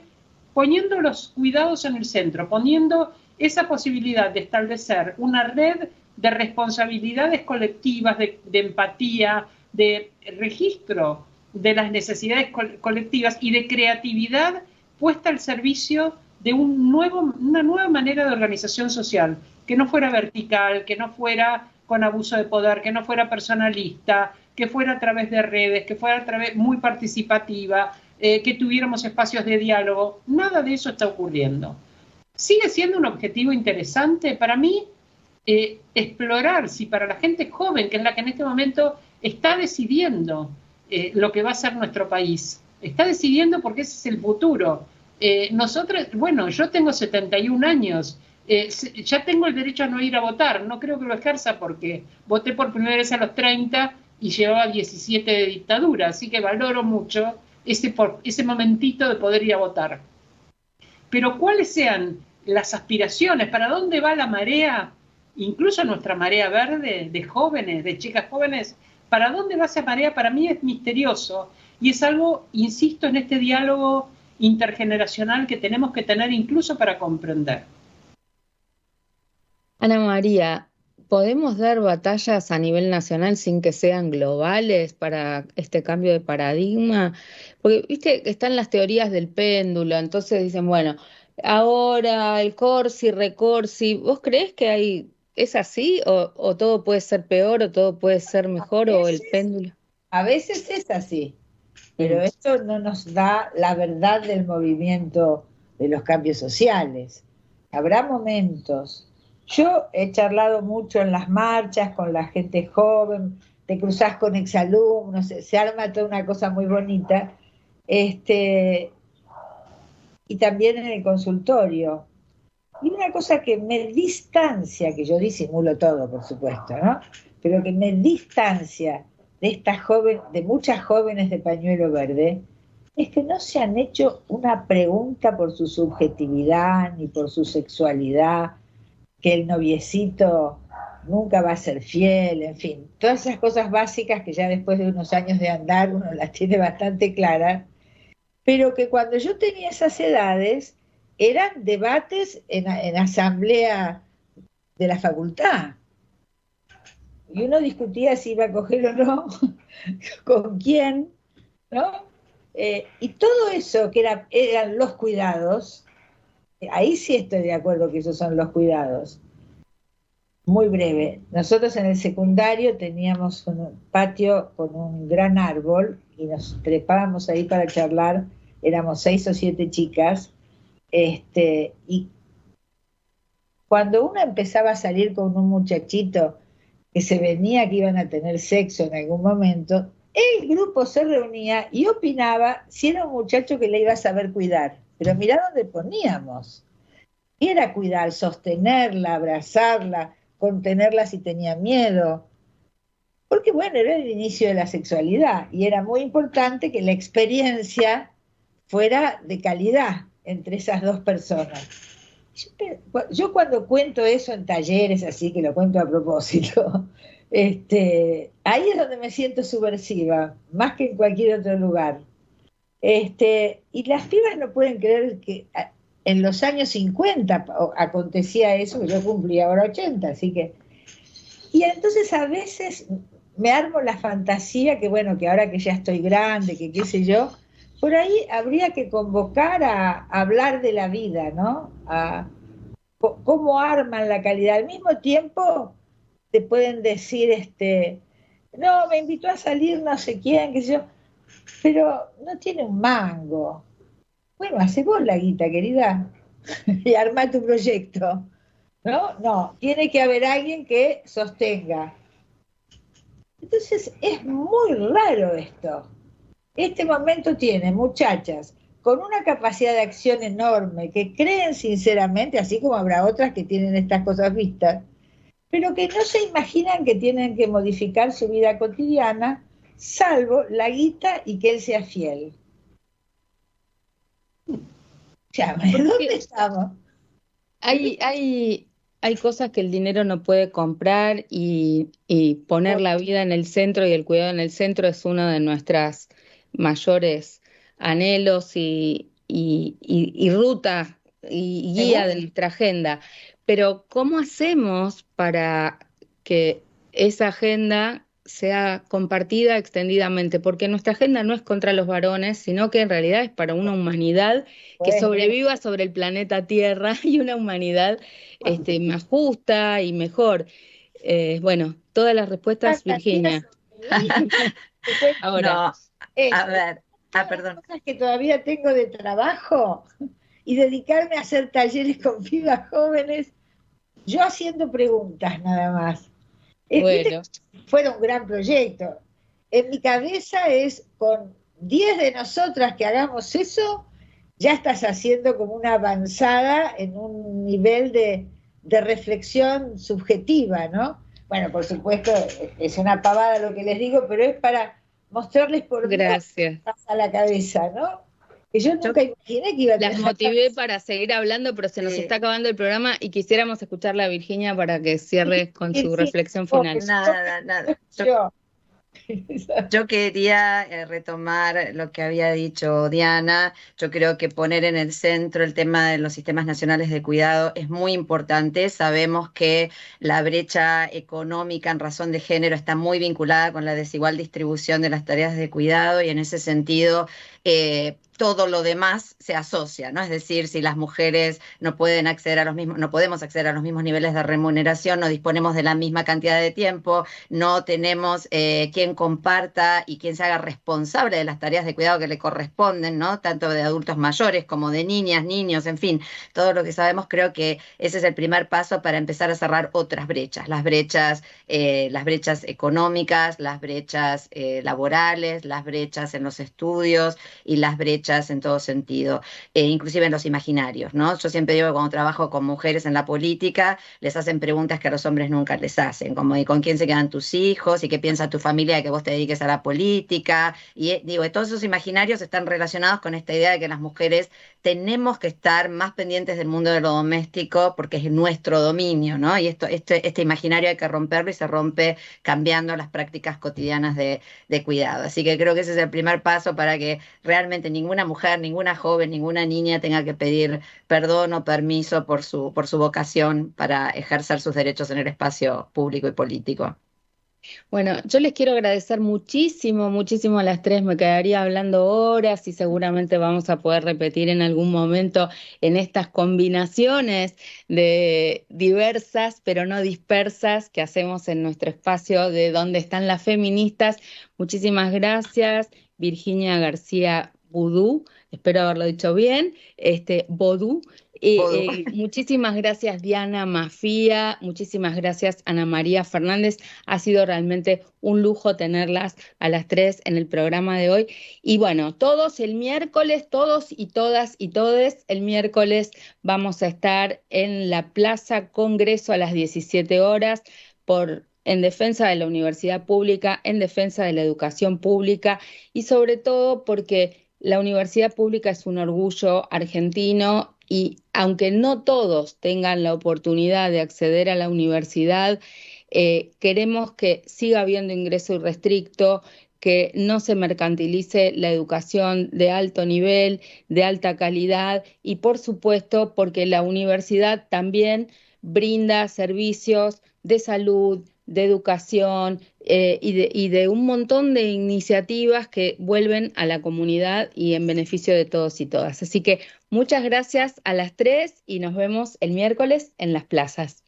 poniendo los cuidados en el centro, poniendo esa posibilidad de establecer una red de responsabilidades colectivas, de empatía, de registro de las necesidades colectivas y de creatividad puesta al servicio de una nueva manera de organización social, que no fuera vertical, que no fuera con abuso de poder, que no fuera personalista, que fuera a través de redes, que fuera a través muy participativa, que tuviéramos espacios de diálogo. Nada de eso está ocurriendo. Sigue siendo un objetivo interesante para mí, explorar si para la gente joven, que es la que en este momento está decidiendo lo que va a ser nuestro país, está decidiendo porque ese es el futuro. Nosotros, bueno, yo tengo 71 años, ya tengo el derecho a no ir a votar, no creo que lo ejerza porque voté por primera vez a los 30 y llevaba 17 de dictadura, así que valoro mucho ese momentito de poder ir a votar. pero cuáles sean las aspiraciones, para dónde va la marea, incluso nuestra marea verde de jóvenes, de chicas jóvenes, para dónde va esa marea, para mí es misterioso y es algo, insisto, en este diálogo intergeneracional que tenemos que tener incluso para comprender.
Ana María, ¿podemos dar batallas a nivel nacional sin que sean globales para este cambio de paradigma? Porque, viste, están las teorías del péndulo, entonces dicen, bueno, ahora el Corsi, Recorsi, ¿vos creés que es así o todo puede ser peor o todo puede ser mejor o el péndulo?
A veces es así, pero esto no nos da la verdad del movimiento de los cambios sociales. Habrá momentos. Yo he charlado mucho en las marchas con la gente joven, te cruzás con exalumnos, se arma toda una cosa muy bonita, y también en el consultorio. Y una cosa que me distancia, que yo disimulo todo, por supuesto, ¿no? Pero que me distancia de muchas jóvenes de pañuelo verde, es que no se han hecho una pregunta por su subjetividad ni por su sexualidad, que el noviecito nunca va a ser fiel, en fin, todas esas cosas básicas que ya después de unos años de andar uno las tiene bastante claras, pero que cuando yo tenía esas edades eran debates en asamblea de la facultad. Y uno discutía si iba a coger o no, con quién, ¿no? Y todo eso que eran los cuidados, ahí sí estoy de acuerdo que esos son los cuidados. Muy breve. Nosotros en el secundario teníamos un patio con un gran árbol y nos trepábamos ahí para charlar. Éramos 6 o 7 chicas. Y cuando uno empezaba a salir con un muchachito que se venía que iban a tener sexo en algún momento, el grupo se reunía y opinaba si era un muchacho que le iba a saber cuidar. Pero mirá dónde poníamos. Era cuidar, sostenerla, abrazarla, contenerla si tenía miedo. Porque bueno, era el inicio de la sexualidad y era muy importante que la experiencia fuera de calidad entre esas dos personas. Yo cuando cuento eso en talleres, así que lo cuento a propósito, ahí es donde me siento subversiva, más que en cualquier otro lugar. Y las pibas no pueden creer que en los años 50 acontecía eso, que yo cumplía ahora 80, así que... Y entonces a veces me armo la fantasía que bueno, que ahora que ya estoy grande, que qué sé yo, por ahí habría que convocar a hablar de la vida, ¿no? A cómo arman la calidad. Al mismo tiempo te pueden decir, no, me invitó a salir no sé quién, qué sé yo, pero no tiene un mango. Bueno, hace vos la guita, querida, y arma tu proyecto. ¿No? No, tiene que haber alguien que sostenga. Entonces es muy raro esto. Este momento tiene muchachas con una capacidad de acción enorme, que creen sinceramente, así como habrá otras que tienen estas cosas vistas, pero que no se imaginan que tienen que modificar su vida cotidiana, salvo la guita y que él sea fiel. Ya, ¿dónde estamos?
Hay cosas que el dinero no puede comprar y poner la vida en el centro y el cuidado en el centro es uno de nuestras mayores anhelos y ruta y guía de nuestra agenda. Pero ¿cómo hacemos para que esa agenda sea compartida extendidamente? Porque nuestra agenda no es contra los varones, sino que en realidad es para una humanidad que sobreviva sobre el planeta Tierra y una humanidad más justa y mejor. Bueno, todas las respuestas, Virginia.
Ahora, no, a ver, perdón.
Las cosas que todavía tengo de trabajo y dedicarme a hacer talleres con pibas jóvenes, yo haciendo preguntas nada más.
Bueno.
Fuera un gran proyecto. En mi cabeza es con 10 de nosotras que hagamos eso, ya estás haciendo como una avanzada en un nivel de reflexión subjetiva, ¿no? Bueno, por supuesto, es una pavada lo que les digo, pero es para mostrarles por qué pasa la cabeza, ¿no? Que yo nunca imaginé que iba a
Las
tener.
motivé para seguir hablando, pero se nos está acabando el programa y quisiéramos escucharla a Virginia para que cierre con su reflexión final.
Nada. Yo quería retomar lo que había dicho Diana. Yo creo que poner en el centro el tema de los sistemas nacionales de cuidado es muy importante. Sabemos que la brecha económica en razón de género está muy vinculada con la desigual distribución de las tareas de cuidado y en ese sentido todo lo demás se asocia, ¿no? Es decir, si las mujeres no pueden acceder a los mismos, no podemos acceder a los mismos niveles de remuneración, no disponemos de la misma cantidad de tiempo, no tenemos quien comparta y quien se haga responsable de las tareas de cuidado que le corresponden, ¿no? Tanto de adultos mayores como de niñas, niños, en fin, todo lo que sabemos, creo que ese es el primer paso para empezar a cerrar otras brechas, las brechas económicas, las brechas laborales, las brechas en los estudios y las brechas en todo sentido, inclusive en los imaginarios, ¿no? Yo siempre digo que cuando trabajo con mujeres en la política, les hacen preguntas que a los hombres nunca les hacen, como ¿y con quién se quedan tus hijos? ¿Y qué piensa tu familia de que vos te dediques a la política? Y digo, todos esos imaginarios están relacionados con esta idea de que las mujeres tenemos que estar más pendientes del mundo de lo doméstico porque es nuestro dominio, ¿no? Y este imaginario hay que romperlo y se rompe cambiando las prácticas cotidianas de cuidado. Así que creo que ese es el primer paso para que realmente ninguna mujer, ninguna joven, ninguna niña tenga que pedir perdón o permiso por su vocación para ejercer sus derechos en el espacio público y político.
Bueno, yo les quiero agradecer muchísimo, muchísimo a las tres. Me quedaría hablando horas y seguramente vamos a poder repetir en algún momento en estas combinaciones de diversas pero no dispersas que hacemos en nuestro espacio de donde están las feministas. Muchísimas gracias, Virginia García Budú, espero haberlo dicho bien, Bodú. Muchísimas gracias Diana Mafía, muchísimas gracias Ana María Fernández, ha sido realmente un lujo tenerlas a las tres en el programa de hoy. Y bueno, todos el miércoles, todos y todas y todes, el miércoles vamos a estar en la Plaza Congreso a las 17 horas en defensa de la universidad pública, en defensa de la educación pública y sobre todo porque la universidad pública es un orgullo argentino y aunque no todos tengan la oportunidad de acceder a la universidad, queremos que siga habiendo ingreso irrestricto, que no se mercantilice la educación de alto nivel, de alta calidad y por supuesto porque la universidad también brinda servicios de salud, de educación y de un montón de iniciativas que vuelven a la comunidad y en beneficio de todos y todas. Así que muchas gracias a las tres y nos vemos el miércoles en las plazas.